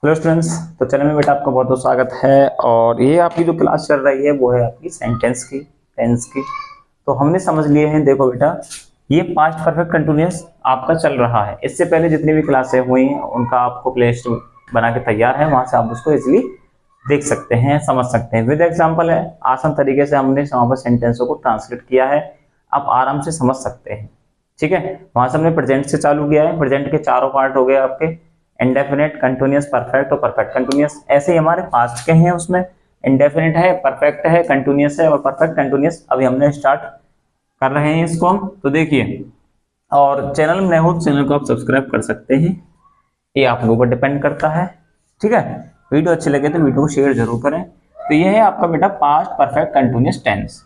Hello students. तो channel में बेटा आपका बहुत बहुत स्वागत है। और ये आपकी जो क्लास चल रही है वो है आपकी सेंटेंस की, टेंस की। तो हमने समझ लिए हैं, देखो बेटा, ये पास्ट परफेक्ट कंटिन्यूअस आपका चल रहा है। इससे पहले जितनी भी क्लासें हुई हैं उनका आपको प्ले लिस्ट बना के तैयार है, वहां से आप उसको इजिली देख सकते हैं, समझ सकते हैं। विद एग्जाम्पल है, आसान तरीके से हमने वहां पर सेंटेंसों को ट्रांसलेट किया है, आप आराम से समझ सकते हैं। ठीक है, वहां से हमने प्रेजेंट से चालू किया है। प्रेजेंट के चारों पार्ट हो गए आपके, इंडेफिनेट, कंटिन्यूअस, परफेक्ट और परफेक्ट कंटिन्यूअस। ऐसे ही हमारे पास्ट के हैं, उसमें इंडेफिनेट है, परफेक्ट है, कंटिन्यूअस है और परफेक्ट कंटिन्यूअस अभी हमने स्टार्ट कर रहे हैं इसको हम। तो देखिए, और चैनल में नए हो तो चैनल को आप सब्सक्राइब कर सकते हैं, ये आप लोगों पर डिपेंड करता है। ठीक है, वीडियो अच्छी लगे तो वीडियो को शेयर जरूर करें। तो ये है आपका बेटा पास्ट परफेक्ट कंटिन्यूअस टेंस।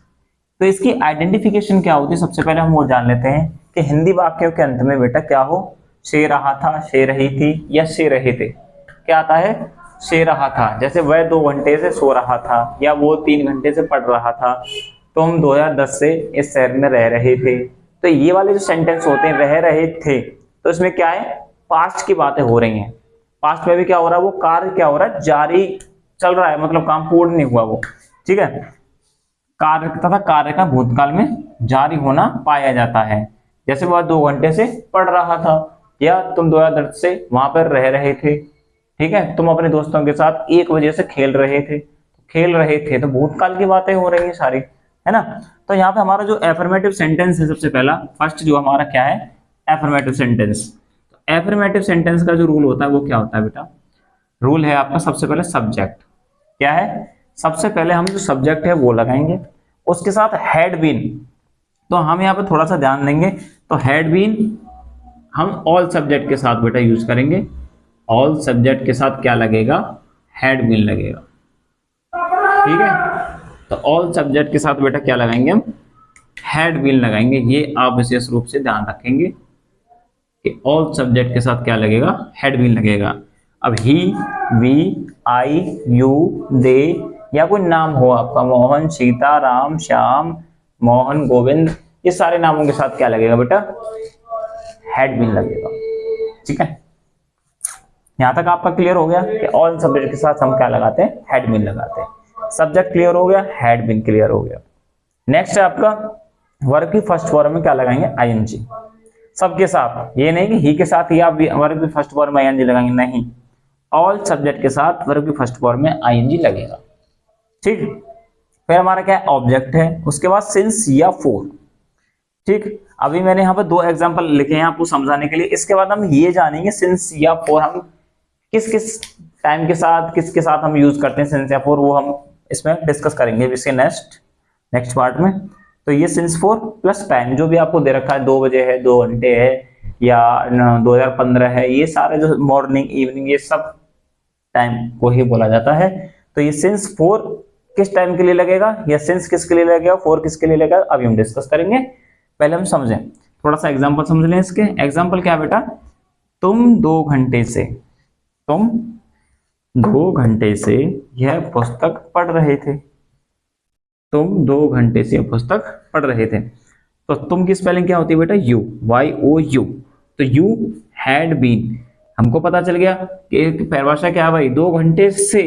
तो इसकी आइडेंटिफिकेशन क्या होती है, सबसे पहले हम वो जान लेते हैं कि हिंदी वाक्यों के अंत में बेटा क्या हो, से रहा था, से रही थी या से रहे थे। क्या आता है? से रहा था। जैसे वह 2 घंटे से सो रहा था या वो 3 घंटे से पढ़ रहा था। तो हम 2010 से इस शहर में रह रहे थे। तो ये वाले जो सेंटेंस होते हैं, रह रहे थे, तो इसमें क्या है, पास्ट की बातें हो रही हैं। पास्ट में भी क्या हो रहा है, वो कार्य क्या हो रहा है, जारी चल रहा है, मतलब काम पूर्ण नहीं हुआ वो। ठीक है, कार्य तथा कार्य का भूतकाल में जारी होना पाया जाता है। जैसे वह 2 घंटे से पढ़ रहा था या तुम 2010 से वहां पर रह रहे थे। ठीक है, तुम अपने दोस्तों के साथ 1 बजे से खेल रहे थे। खेल रहे थे तो भूतकाल की बातें हो रही है सारी, है ना। तो यहाँ पे हमारा जो एफर्मेटिव सेंटेंस है, सबसे पहला फर्स्ट जो हमारा क्या है, एफर्मेटिव सेंटेंस। तो एफर्मेटिव सेंटेंस का जो रूल होता है वो क्या होता है बेटा, रूल है आपका सबसे पहले सब्जेक्ट। क्या है? सबसे पहले हम जो सब्जेक्ट है वो लगाएंगे, उसके साथ हैड बीन। तो हम यहाँ पे थोड़ा सा ध्यान देंगे। तो हैड बीन हम ऑल सब्जेक्ट के साथ बेटा यूज करेंगे। ऑल सब्जेक्ट के साथ क्या लगेगा, हैड बीन लगेगा। ठीक है, तो ऑल सब्जेक्ट के साथ बेटा क्या लगाएंगे हम, हैड बीन लगाएंगे। ये आप विशेष रूप से ध्यान रखेंगे कि ऑल सब्जेक्ट के साथ क्या लगेगा, हैड बीन लगेगा। अब ही, वी, आई, यू, दे या कोई नाम हो आपका, मोहन, सीता, राम, श्याम, मोहन, गोविंद, ये सारे नामों के साथ क्या लगेगा बेटा, हैड बीन लगेगा। ठीक है, यहां तक आपका क्लियर हो गया कि ऑल सब्जेक्ट के साथ हम क्या लगाते हैं, हैड बीन लगाते हैं। सब्जेक्ट क्लियर हो गया, हैड बीन क्लियर हो गया। नेक्स्ट है आपका वर्ब की फर्स्ट फॉर्म में क्या लगाएंगे, आईएनजी। सबके साथ, ये नहीं कि ही के साथ ही आप वर्ब की फर्स्ट फॉर्म में आईएनजी लगाएंगे, नहीं, ऑल सब्जेक्ट के साथ वर्ब की फर्स्ट फॉर्म में आईएनजी लगेगा। ठीक, फिर हमारा क्या है, ऑब्जेक्ट है, उसके बाद सिंस या फॉर। ठीक, अभी मैंने यहाँ पर 2 एग्जांपल लिखे हैं आपको समझाने के लिए। इसके बाद हम ये जानेंगे सिंस या फॉर हम किस किस टाइम के साथ, किसके साथ हम यूज करते हैं सिंस या फॉर, वो हम इसमें डिस्कस करेंगे इसके नेक्स्ट पार्ट में। तो ये सिंस फॉर प्लस टाइम जो भी आपको दे रखा है, 2 बजे है, 2 घंटे है या 2015 है, ये सारे जो मॉर्निंग इवनिंग ये सब टाइम को ही बोला जाता है। तो ये सिंस फॉर किस टाइम के लिए लगेगा या सिंस किसके लिए लगेगा, फॉर किसके लिए लगेगा, अभी हम डिस्कस करेंगे। पहले हम समझें, थोड़ा सा एग्जांपल समझ लें इसके। एग्जांपल क्या है बेटा, तुम 2 घंटे से, तुम 2 घंटे से यह पुस्तक पढ़ रहे थे। तुम 2 घंटे से यह पुस्तक पढ़ रहे थे। तो तुम की स्पेलिंग क्या होती है बेटा, यू, YOU। तो यू हैड बीन, हमको पता चल गया कि परिभाषा क्या है भाई, 2 घंटे से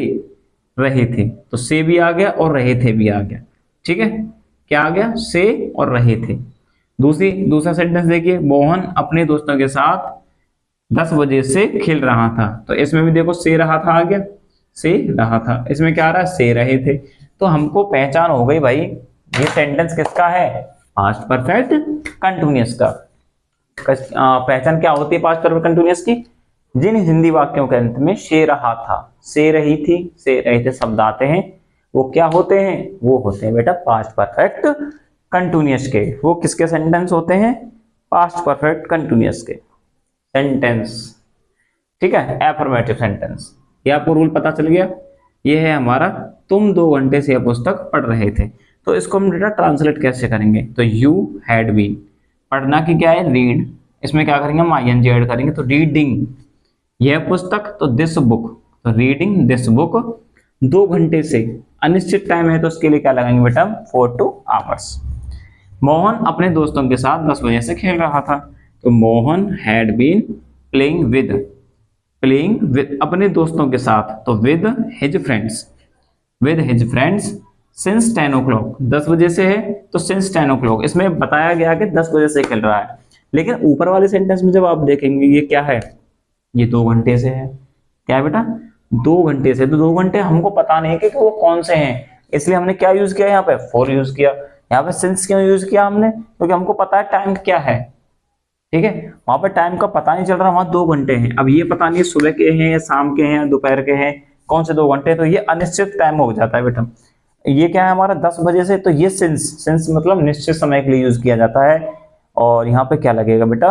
रहे थे, तो से भी आ गया और रहे थे भी आ गया। ठीक है, क्या आ गया, से और रहे थे। दूसरा सेंटेंस देखिए, मोहन अपने दोस्तों के साथ 10 बजे से खेल रहा था। तो इसमें भी देखो से रहा था आ गया, से रहा था। इसमें क्या आ रहा है, से रहे थे। तो हमको पहचान हो गई भाई, ये सेंटेंस किसका है, पास्ट परफेक्ट कंटिन्यूअस का। पहचान क्या होती है पास्ट परफेक्ट कंटिन्यूअस की, जिन हिंदी वाक्यों के अंत में से रहा था, से रही थी, से रहे थे शब्द आते हैं, वो क्या होते हैं, वो होते हैं बेटा पास्ट परफेक्ट कंटिन्यूअस के। वो किसके सेंटेंस होते हैं, पास्ट परफेक्ट कंटिन्यूअस के सेंटेंस। ठीक है, एफर्मेटिव सेंटेंस। ये आपको रूल पता चल गया। ये है हमारा, तुम 2 घंटे से यह पुस्तक पढ़ रहे थे। तो इसको हम बेटा ट्रांसलेट कैसे करेंगे, तो यू हैड बीन, पढ़ना की क्या है, रीड, इसमें क्या करेंगे हम आईएनजी ऐड करेंगे। तो रीडिंग यह पुस्तक, तो दिस बुक, तो रीडिंग दिस बुक 2 घंटे से, अनिश्चित टाइम है तो उसके लिए क्या लगाएंगे बेटा, 4 hours। मोहन अपने दोस्तों के साथ 10 बजे से खेल रहा था। तो Mohan had been playing with, playing with, अपने दोस्तों के साथ, तो with his friends since 10 o'clock, 10 बजे से है तो सिंस 10 o'clock, इसमें बताया गया कि 10 बजे से खेल रहा है। लेकिन ऊपर वाले सेंटेंस में जब आप देखेंगे ये क्या है, ये 2 घंटे से है। क्या है बेटा, 2 घंटे से, तो 2 घंटे हमको पता नहीं कि वो कौन से हैं, इसलिए हमने क्या यूज किया, यहाँ पे फॉर यूज किया। यहाँ पे सिंस क्यों यूज किया हमने, क्योंकि हमको पता है टाइम क्या है। ठीक है, वहां पर टाइम का पता नहीं चल रहा, वहां 2 घंटे हैं। अब ये पता नहीं सुबह के हैं या शाम के हैं, दोपहर के हैं, कौन से 2 घंटे, तो ये अनिश्चित टाइम हो जाता है बेटा। ये क्या है हमारा 10 बजे से, तो ये सिंस मतलब निश्चित समय के लिए यूज किया जाता है। और यहाँ पे क्या लगेगा बेटा,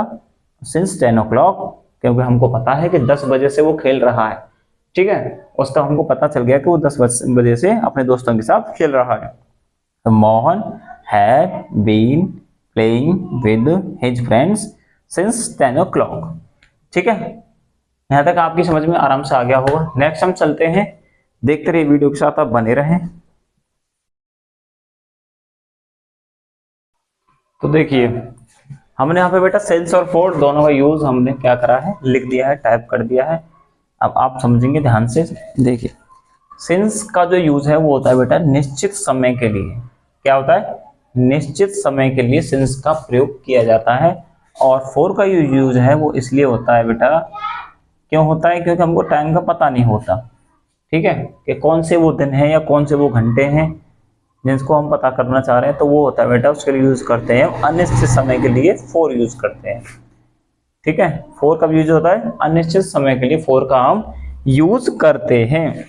सिंस 10 o'clock, क्योंकि हमको पता है कि 10 बजे से वो खेल रहा है। ठीक है, उसका हमको पता चल गया कि वो 10 बजे से अपने दोस्तों के साथ खेल रहा है। तो Mohan have been playing with his friends since 10 o'clock। ठीक है, यहाँ तक आपकी समझ में आराम से आ गया होगा। नेक्स्ट हम चलते हैं, देखते रहिए वीडियो के साथ, आप बने रहें। तो देखिए हमने यहाँ पे बेटा सिंस और फॉर दोनों का यूज हमने क्या करा है, लिख दिया है, टाइप कर दिया है। अब आप समझेंगे ध्यान से। देखिए सिंस का जो यूज है वो होता है बेटा निश्चित समय के लिए। क्या होता है, निश्चित समय के लिए सिंस का प्रयोग किया जाता है। और फॉर का यूज है वो इसलिए होता है बेटा, क्यों होता है, क्योंकि हमको टाइम का पता नहीं होता। ठीक है, कि कौन से वो दिन है या कौन से वो घंटे हैं जिसको हम पता करना चाह रहे हैं, तो वो होता है बेटा, उसके लिए यूज करते हैं अनिश्चित समय के लिए फॉर यूज करते हैं। ठीक है, फॉर कब यूज होता है, अनिश्चित समय के लिए फॉर का हम यूज करते हैं।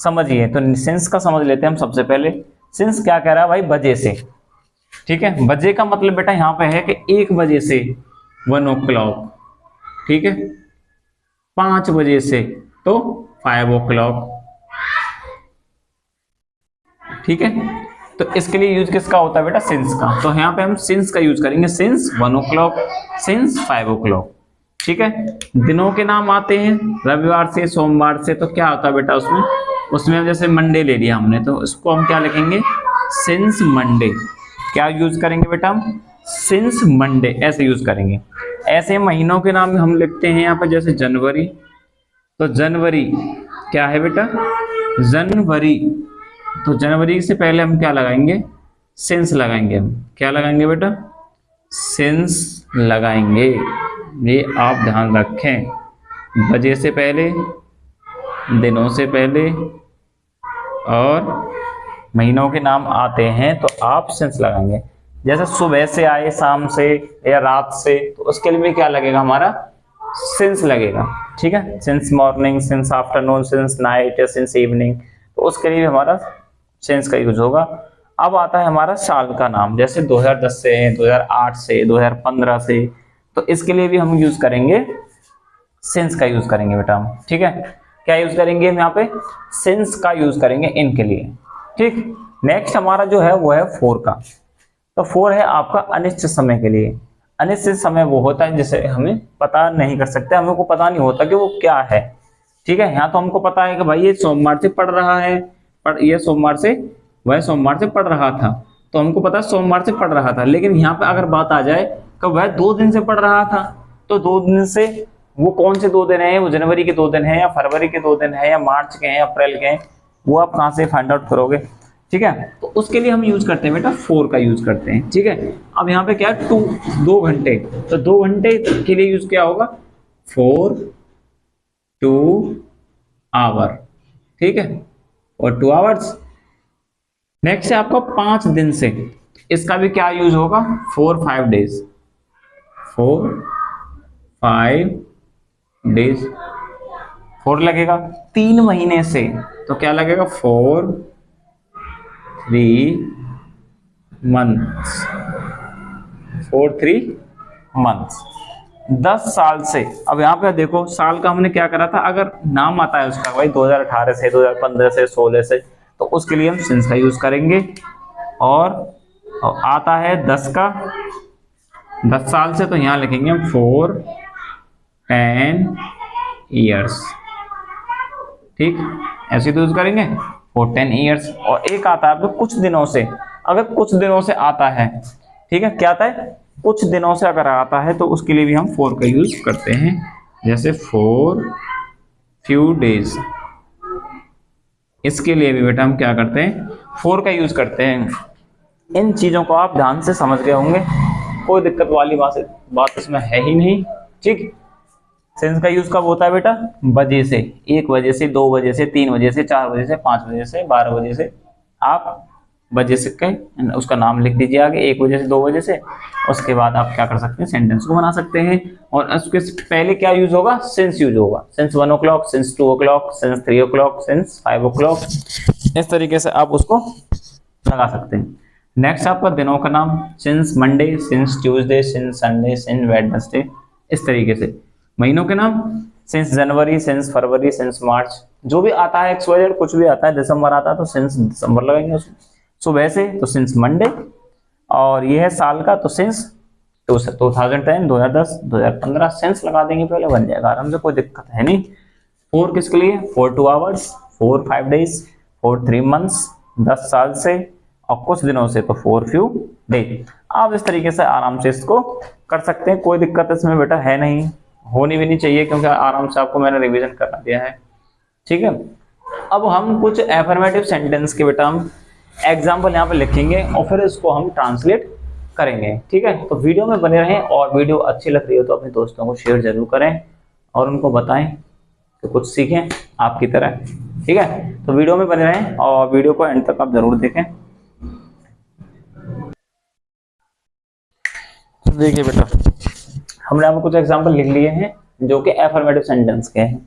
समझिए, तो सिंस का समझ लेते हैं हम सबसे पहले। सिंस क्या कह रहा है भाई, बजे से। ठीक है, बजे का मतलब बेटा यहाँ पे है कि 1 बजे से 1 o'clock। ठीक है, 5 बजे से तो 5 o'clock। ठीक है, तो इसके लिए यूज किसका होता है बेटा, सिंस का। तो यहाँ पे हम सिंस का यूज करेंगे, सिंस 1 o'clock, सिंस 5 o'clock। ठीक है, दिनों के नाम आते हैं रविवार से, सोमवार से, तो क्या होता है बेटा उसमें हम जैसे मंडे ले लिया हमने, तो इसको हम क्या लिखेंगे, सिंस मंडे। क्या यूज करेंगे बेटा हम, सिंस मंडे, ऐसे यूज करेंगे। ऐसे महीनों के नाम हम लिखते हैं यहाँ पर, जैसे जनवरी, तो जनवरी क्या है बेटा, जनवरी, तो जनवरी से पहले हम क्या लगाएंगे, सिंस लगाएंगे। हम क्या लगाएंगे बेटा, सिंस लगाएंगे। ये आप ध्यान रखें, बजे से पहले, दिनों से पहले, और महीनों के नाम आते हैं तो आप सिंस लगाएंगे। जैसे सुबह से आए, शाम से या रात से, तो उसके लिए भी क्या लगेगा हमारा, सिंस लगेगा। ठीक है, since morning, since afternoon, since night या सिंस इवनिंग, तो उसके लिए भी हमारा सिंस का यूज होगा। अब आता है हमारा साल का नाम, जैसे 2010 से, 2008 से, 2015 से, तो इसके लिए भी हम यूज करेंगे, सिंस का यूज करेंगे बेटा हम। ठीक है, क्या यूज करेंगे हम यहाँ पे, सिंस का यूज करेंगे इनके लिए। ठीक, नेक्स्ट हमारा जो है वो है फॉर का। तो फॉर है आपका अनिश्चित समय के लिए। अनिश्चित समय वो होता है जिसे हमें पता नहीं कर सकते, हमें को पता नहीं होता कि वो क्या है। ठीक है, यहाँ तो हमको पता है कि भाई ये सोमवार से पढ़ रहा है, ये सोमवार से, वह सोमवार से पढ़ रहा था, तो हमको पता है सोमवार से पढ़ रहा था। लेकिन यहाँ पे अगर बात आ जाए कि वह 2 दिन से पढ़ रहा था, तो 2 दिन से वो कौन से 2 दिन है, वो जनवरी के 2 दिन है या फरवरी के 2 दिन है या मार्च के हैं या अप्रैल के हैं, वो आप कहाँ से फाइंड आउट करोगे। ठीक है, तो उसके लिए हम यूज करते हैं बेटा फॉर का यूज करते हैं। ठीक है, अब यहाँ पे क्या है, 2 घंटे, तो 2 घंटे के लिए यूज क्या होगा, 4 2 आवर। ठीक है, और 2 आवर्स। नेक्स्ट है आपका 5 दिन से, इसका भी क्या यूज होगा, 4 5 डेज, 4 5 डेज, 4 लगेगा। 3 महीने से, तो क्या लगेगा, 4 3 मंथ्स, 4 3 मंथ्स। 10 साल से, अब यहाँ पे देखो साल का हमने क्या करा था, अगर नाम आता है उसका भाई 2018 से, 2015 से, 16 से, तो उसके लिए हम सिंस का यूज करेंगे। और आता है 10 का, 10 साल से, तो यहाँ लिखेंगे हम 4 10 ईयर्स। ठीक, ऐसे तो यूज करेंगे 4 10 ईयर्स। और एक आता है आपको कुछ दिनों से, अगर कुछ दिनों से आता है, ठीक है, क्या आता है, कुछ दिनों से अगर आता है, तो उसके लिए भी हम 4 का यूज करते हैं। जैसे 4 फ्यू डेज, इसके लिए भी बेटा हम क्या करते हैं, फोर का यूज करते हैं। इन चीजों को आप ध्यान से समझ गए होंगे, कोई दिक्कत वाली बात इसमें है ही नहीं। ठीक, सेंस का यूज कब होता है बेटा, बजे से, 1 बजे से, 2 बजे से, 3 बजे से, 4 बजे से, 5 बजे से, 12 बजे से। आप बजे से कहें, उसका नाम लिख दीजिए आगे, 1 बजे से, 2 बजे से। उसके बाद आप क्या कर सकते हैं, सेंटेंस को बना सकते हैं। और उसके पहले क्या यूज होगा, सिंस यूज होगा। Since 1 o'clock, since 2 o'clock, since 3 o'clock, since 5 o'clock। इस तरीके से आप उसको लगा सकते हैं। नेक्स्ट आपका दिनों का नाम, since Monday, since Tuesday, since Sunday, since Wednesday, इस तरीके से। महीनों के नाम, सिंस जनवरी, सिंस फरवरी, सिंस मार्च, जो भी आता है XYZ, कुछ भी आता है, दिसंबर आता है तो सिंस दिसंबर लगाएंगे उसमें। सुबह से तो सिंस मंडे, और ये है साल का तो सिंस 2010, 2010, 2015, सिंस लगा देंगे पहले, बन जाएगा आराम से, कोई दिक्कत है नहीं। 4 किसके लिए, 4 2 hours, 4 5 days, 4 3 months, 10 साल से, और कुछ दिनों से तो 4 few days। आप इस तरीके से आराम से इसको कर सकते हैं, कोई दिक्कत इसमें बेटा है नहीं, होनी भी नहीं चाहिए, क्योंकि आराम से आपको मैंने रिवीजन करा दिया है। ठीक है, अब हम कुछ एफर्मेटिव सेंटेंस के बेटा हम एग्जाम्पल यहाँ पे लिखेंगे और फिर इसको हम ट्रांसलेट करेंगे। ठीक है, तो वीडियो में बने रहें, और वीडियो अच्छी लग रही हो तो अपने दोस्तों को शेयर जरूर करें और उनको बताएं कि कुछ सीखें आपकी तरह। ठीक है, तो वीडियो में बने रहें और वीडियो को एंड तक आप जरूर देखें। देखिए बेटा, हमने यहाँ पे कुछ एग्जाम्पल लिख लिए हैं जो कि एफर्मेटिव सेंटेंस के हैं,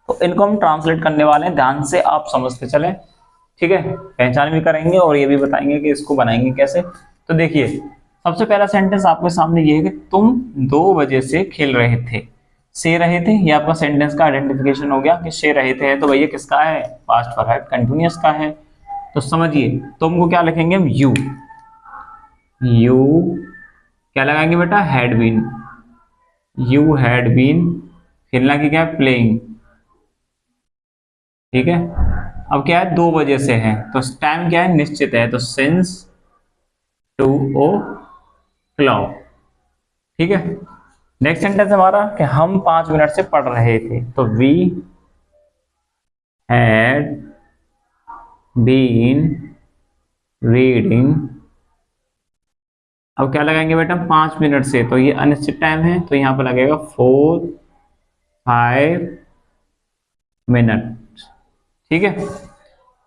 तो इनको हम ट्रांसलेट करने वाले हैं, ध्यान से आप समझते चलें। ठीक है, पहचान भी करेंगे और ये भी बताएंगे कि इसको बनाएंगे कैसे। तो देखिए, सबसे पहला सेंटेंस आपके सामने ये है कि तुम 2 बजे से खेल रहे थे, से रहे थे। ये आपका सेंटेंस का आइडेंटिफिकेशन हो गया कि से रहे थे, तो भैया किसका है, पास्ट परफेक्ट कंटीन्यूअस का है। तो समझिए, तुमको क्या लिखेंगे हम, यू, क्या लगाएंगे बेटा, had been, you had been, खेलना की क्या है, प्लेइंग। ठीक है, अब क्या है, 2 बजे से है तो टाइम क्या है, निश्चित है, तो सिंस 2 o'clock। ठीक है, नेक्स्ट सेंटेंस हमारा कि हम 5 मिनट से पढ़ रहे थे, तो वी हैड बीन रीडिंग। अब क्या लगाएंगे बेटा, 5 मिनट से, तो ये अनिश्चित टाइम है, तो यहां पर लगेगा 4 5 मिनट। ठीक है,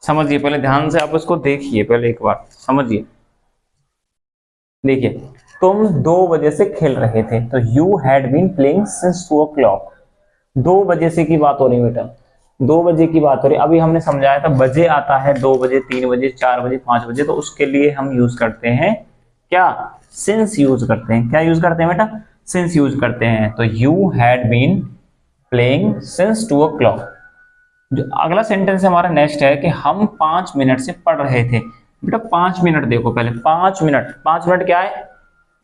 समझिए, पहले ध्यान से आप इसको देखिए, पहले एक बार समझिए। देखिए, तुम 2 बजे से खेल रहे थे, तो you had been playing since 2 o'clock। 2 बजे से की बात हो रही बेटा, 2 बजे की बात हो रही। अभी हमने समझाया था बजे आता है 2 बजे, 3 बजे, 4 बजे, 5 बजे, तो उसके लिए हम यूज करते हैं क्या, सिंस यूज करते हैं। क्या यूज करते हैं बेटा, सिंस यूज करते हैं। तो you had been playing since 2 o'clock। जो अगला सेंटेंस हमारा नेक्स्ट है कि हम 5 मिनट से पढ़ रहे थे। बेटा 5 मिनट देखो पहले, 5 मिनट, 5 मिनट क्या है,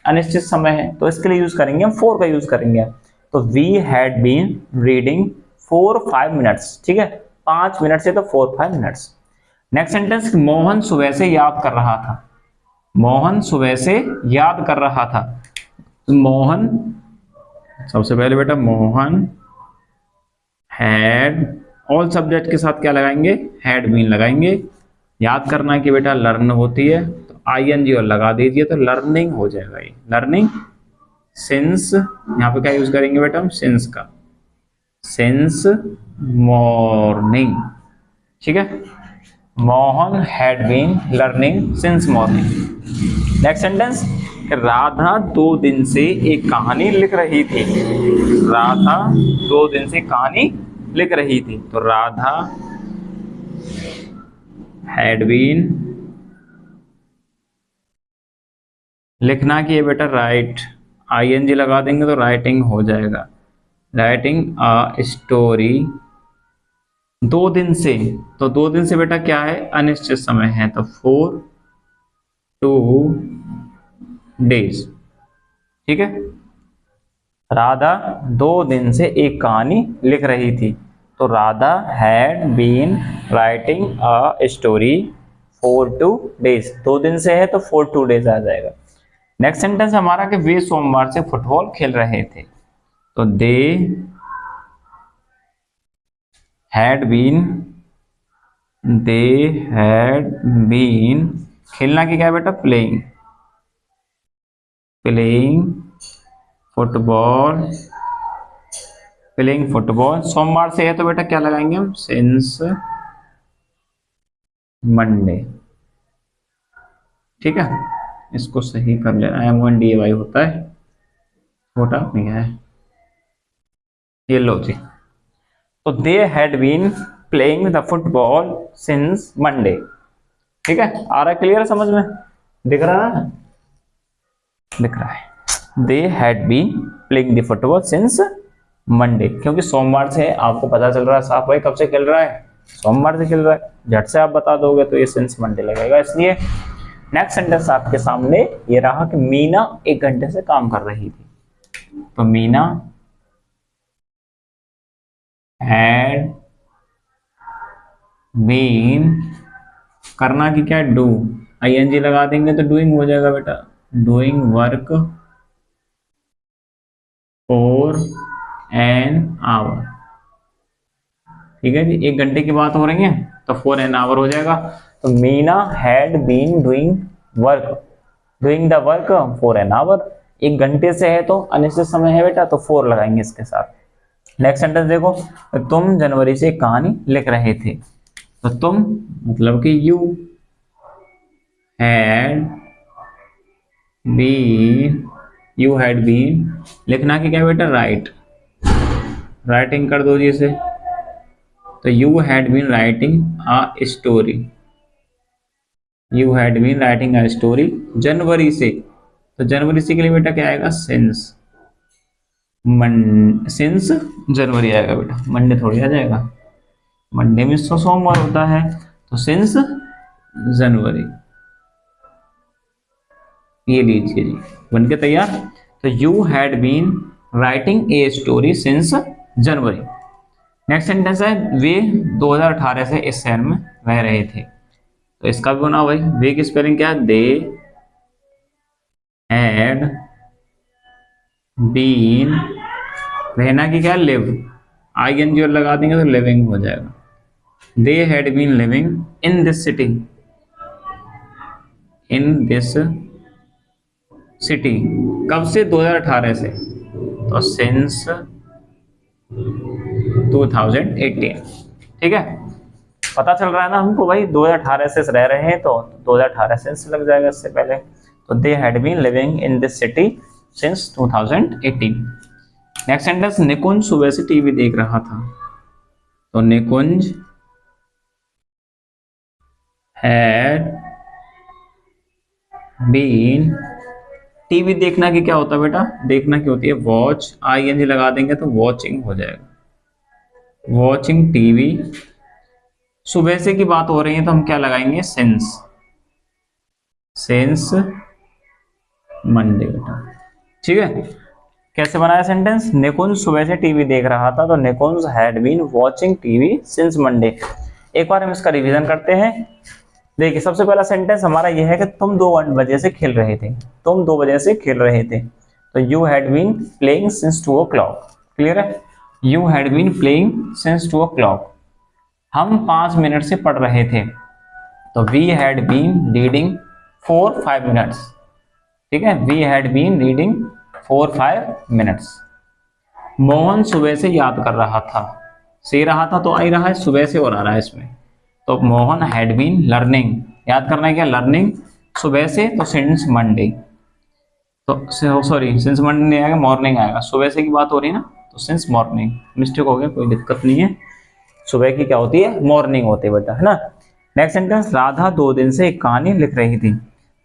अनिश्चित समय है, तो इसके लिए यूज करेंगे हम 4 का यूज करेंगे। तो we had been reading 4 5 minutes. ठीक है, 5 मिनट से तो 4 5 मिनट्स। नेक्स्ट सेंटेंस, मोहन सुबह से याद कर रहा था, मोहन सुबह से याद कर रहा था। मोहन, सबसे पहले बेटा मोहन हैड, ऑल सब्जेक्ट के साथ क्या लगाएंगे, हैड बीन लगाएंगे। याद करना कि बेटा लर्न होती है तो ING और लगा दीजिए, तो लर्निंग हो जाएगा ये, लर्निंग। सिंस, यहाँ पे क्या यूज करेंगे बेटा हम, सिंस का, सिंस मॉर्निंग। ठीक है, Mohan had been learning since morning. Next sentence, Radha 2 दिन से एक कहानी लिख रही थी, राधा 2 दिन से कहानी लिख रही थी, तो राधा हैड बीन, लिखना की है बेटा राइट, ING लगा देंगे तो राइटिंग हो जाएगा, राइटिंग अ स्टोरी। 2 दिन से, तो 2 दिन से बेटा क्या है, अनिश्चित समय है, तो 4 2 days। ठीक है, राधा 2 दिन से एक कहानी लिख रही थी, तो Radha had been writing a story for 2 days। 2 दिन से है तो 4 2 days आ जाएगा। नेक्स्ट सेंटेंस हमारा कि वे सोमवार से फुटबॉल खेल रहे थे, तो they had been, they had been, खेलना की क्या है बेटा, playing, playing football, playing football. सोमवार से है तो बेटा क्या लगाएंगे हम, सिंस मंडे। ठीक है, इसको सही कर लेना, M1DAY होता है, छोटा नहीं है। ये लो जी, तो they had been playing the football since Monday. ठीक है, आ रहा है क्लियर समझ में, दिख रहा है, दिख रहा है। They had been playing the football since Monday, क्योंकि सोमवार से आपको पता चल रहा है साफ भाई कब से खेल रहा है, सोमवार से खेल रहा है, झट से आप बता दोगे तो ये सिंस मंडे लगेगा, इसलिए नेक्स्ट सेंटेंस आपके सामने ये रहा कि मीना 1 घंटे से काम कर रही थी, तो मीना हैड बीन, करना की क्या, डू, ING लगा देंगे तो डूइंग हो जाएगा बेटा, doing work for an hour. ठीक है जी, 1 घंटे की बात हो रही है तो फॉर एन आवर हो जाएगा। तो Meena had been doing work, doing the work for an hour, 1 घंटे से है तो अनिश्चित समय है बेटा, तो 4 लगाएंगे इसके साथ। नेक्स्ट सेंटेंस देखो, तुम जनवरी से कहानी लिख रहे थे, तो तुम मतलब कि you had been, you had been, लिखना की क्या बेटा, राइट, राइटिंग कर दो जी इसे, तो you had been writing a story, you had been writing a story जनवरी से, तो जनवरी से के लिए बेटा क्या आएगा, सिंस, सिंस जनवरी आएगा बेटा, मंडे थोड़ी आ जाएगा, मंडे में सोमवार होता है, तो सिंस जनवरी, ये लीजिए जी, बन के तैयार। तो you had been writing a story since January. Next sentence है, वे 2018 से इस शहर में रह रहे थे, तो इसका भी बनाओ भाई, वे की स्पेलिंग क्या है, दे हैड बीन, रहना की क्या, लिव, ING और लगा देंगे तो लिविंग हो जाएगा, they had been living in this city, in this city, कब से, 2018 से, तो सिंस 2018। ठीक है, पता चल रहा है ना हमको भाई, 2018 से रह रहे हैं तो 2018 सिंस लग जाएगा इससे पहले, तो they had been living in this city since 2018। Next sentence, Nikunj सुबह से टीवी देख रहा था, तो निकुंज हैड बीन, टीवी देखना की क्या होता है बेटा, देखना की होती है वॉच, ING लगा देंगे तो वॉचिंग हो जाएगा, वॉचिंग टीवी, सुबह से की बात हो रही है तो हम क्या लगाएंगे, सिंस, सिंस मंडे बेटा। ठीक है, कैसे बनाया सेंटेंस, निकुंज सुबह से टीवी देख रहा था, तो Nikunj had been watching TV since Monday. एक बार हम इसका रिवीजन करते हैं। देखिए, सबसे पहला सेंटेंस हमारा यह है कि तुम 2 बजे से खेल रहे थे, तुम 2 बजे से खेल रहे थे, तो you had been playing since 2 o'clock। Clear है, you had been playing since 2 o'clock। हम 5 मिनट से पढ़ रहे थे, तो we had been reading for 5 minutes. ठीक है, we had been reading for 5 minutes. Mohan सुबह से याद कर रहा था, से रहा था तो आ ही रहा है, सुबह से और आ रहा है इसमें, तो मोहन हैड बीन लर्निंग, याद करना है क्या, लर्निंग, सुबह से तो सिंस मंडे, तो सॉरी सिंस मंडे नहीं आएगा, मॉर्निंग आएगा, सुबह से की बात हो रही है ना, तो सिंस मॉर्निंग, मिस्टेक हो गया, कोई दिक्कत नहीं है, सुबह की क्या होती है, मॉर्निंग होती है बेटा, है ना। नेक्स्ट सेंटेंस, राधा 2 दिन से एक कहानी लिख रही थी,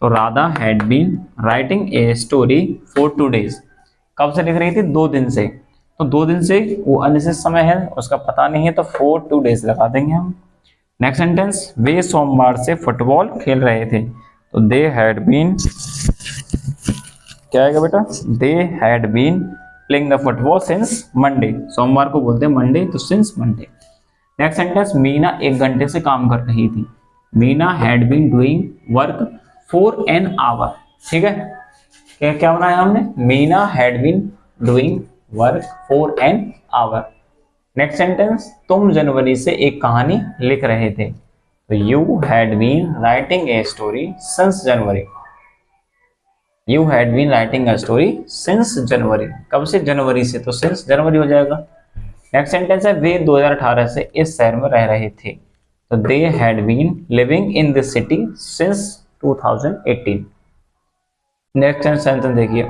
तो Radha had been writing a story for 2 days। कब से लिख रही थी, 2 दिन से, तो 2 दिन से वो अनिश्चित समय है, उसका पता नहीं है, तो फॉर 2 days लगा देंगे हम। नेक्स्ट सेंटेंस, वे सोमवार से फुटबॉल खेल रहे थे, तो दे हैड बीन, क्या आएगा बेटा, they had been playing the football since Monday, सोमवार को बोलते हैं मंडे, तो since Monday. Next sentence, Meena 1 घंटे से काम कर रही थी, Meena had been doing work for an hour. ठीक है, क्या क्या बनाया हमने, Meena had been doing work for an hour. Next sentence, तुम जनवरी से एक कहानी लिख रहे थे, तो you had been writing a story since January. You had been writing a story since January, कब से? जनवरी से, तो सिंस जनवरी हो जाएगा। नेक्स्ट सेंटेंस है, वे 2018 से इस शहर में रह रहे थे, तो they had been living in this city since 2018। Next sentence देखिए,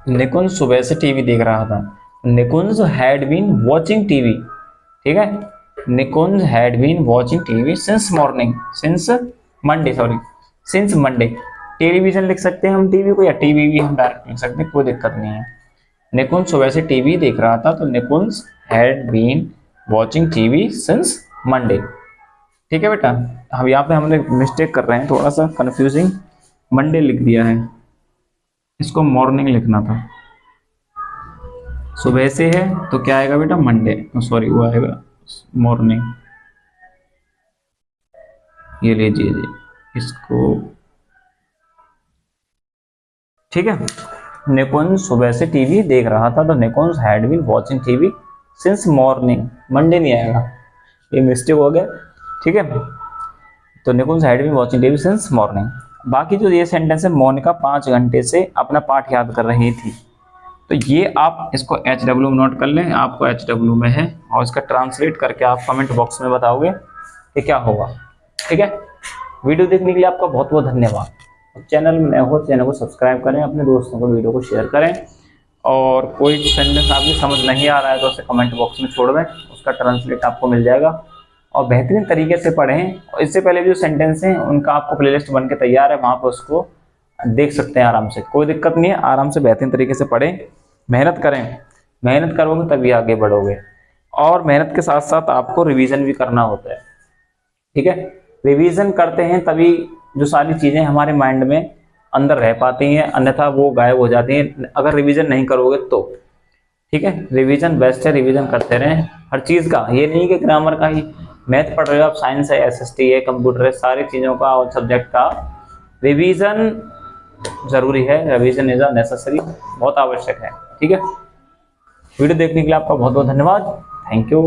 निकुंज सुबह से टीवी देख रहा था, Nikunj had been watching TV, ठीक है, Nikunj had been watching TV since morning, since Monday, sorry since Monday. Television लिख सकते हैं हम टीवी को, या टीवी भी हम डायरेक्ट लिख सकते हैं, कोई दिक्कत नहीं है। निकुंज सुबह से टीवी देख रहा था, तो Nikunj had been watching TV since Monday. ठीक है बेटा, अब यहाँ पे हमने मिस्टेक कर रहे हैं, थोड़ा सा कंफ्यूजिंग, मंडे लिख दिया है, इसको मॉर्निंग लिखना था। सुबह से है तो क्या आएगा बेटा? मंडे, सॉरी वो आएगा मॉर्निंग। ये लीजिए जी इसको, ठीक है। निकुंज सुबह से टीवी देख रहा था, तो Nikunj had been watching TV since morning, Monday नहीं आएगा, ये मिस्टेक हो गया, ठीक है। तो Nikunj had been watching TV since morning. बाकी जो ये सेंटेंस है, मोनिका 5 घंटे से अपना पाठ याद कर रही थी, तो ये आप इसको HW में नोट कर लें, आपको HW में है, और इसका ट्रांसलेट करके आप कमेंट बॉक्स में बताओगे कि क्या होगा, ठीक है। वीडियो देखने के लिए आपका बहुत बहुत धन्यवाद। चैनल में नए हो, चैनल को सब्सक्राइब करें, अपने दोस्तों को वीडियो को शेयर करें, और कोई सेंटेंस आपको समझ नहीं आ रहा है तो उसे कमेंट बॉक्स में छोड़ दें, उसका ट्रांसलेट आपको मिल जाएगा, और बेहतरीन तरीके से पढ़ें। और इससे पहले जो सेंटेंस हैं उनका आपको प्लेलिस्ट बन के तैयार है, वहाँ पर उसको देख सकते हैं आराम से, कोई दिक्कत नहीं है, आराम से बेहतरीन तरीके से पढ़ें, मेहनत करें, मेहनत करोगे तभी आगे बढ़ोगे, और मेहनत के साथ साथ आपको रिवीजन भी करना होता है, ठीक है। रिवीजन करते हैं तभी जो सारी चीजें हमारे माइंड में अंदर रह पाती हैं, अन्यथा वो गायब हो जाती हैं अगर रिवीजन नहीं करोगे तो, ठीक है। रिवीजन बेस्ट है, रिवीजन करते रहें हर चीज का, ये नहीं कि ग्रामर का ही, मैथ पढ़ रहे हो आप, साइंस है, SST है, कंप्यूटर है, सारी चीजों का और सब्जेक्ट का रिवीजन जरूरी है, रिवीजन इज नेसेसरी, बहुत आवश्यक है, ठीक है। वीडियो देखने के लिए आपका बहुत बहुत धन्यवाद, थैंक यू।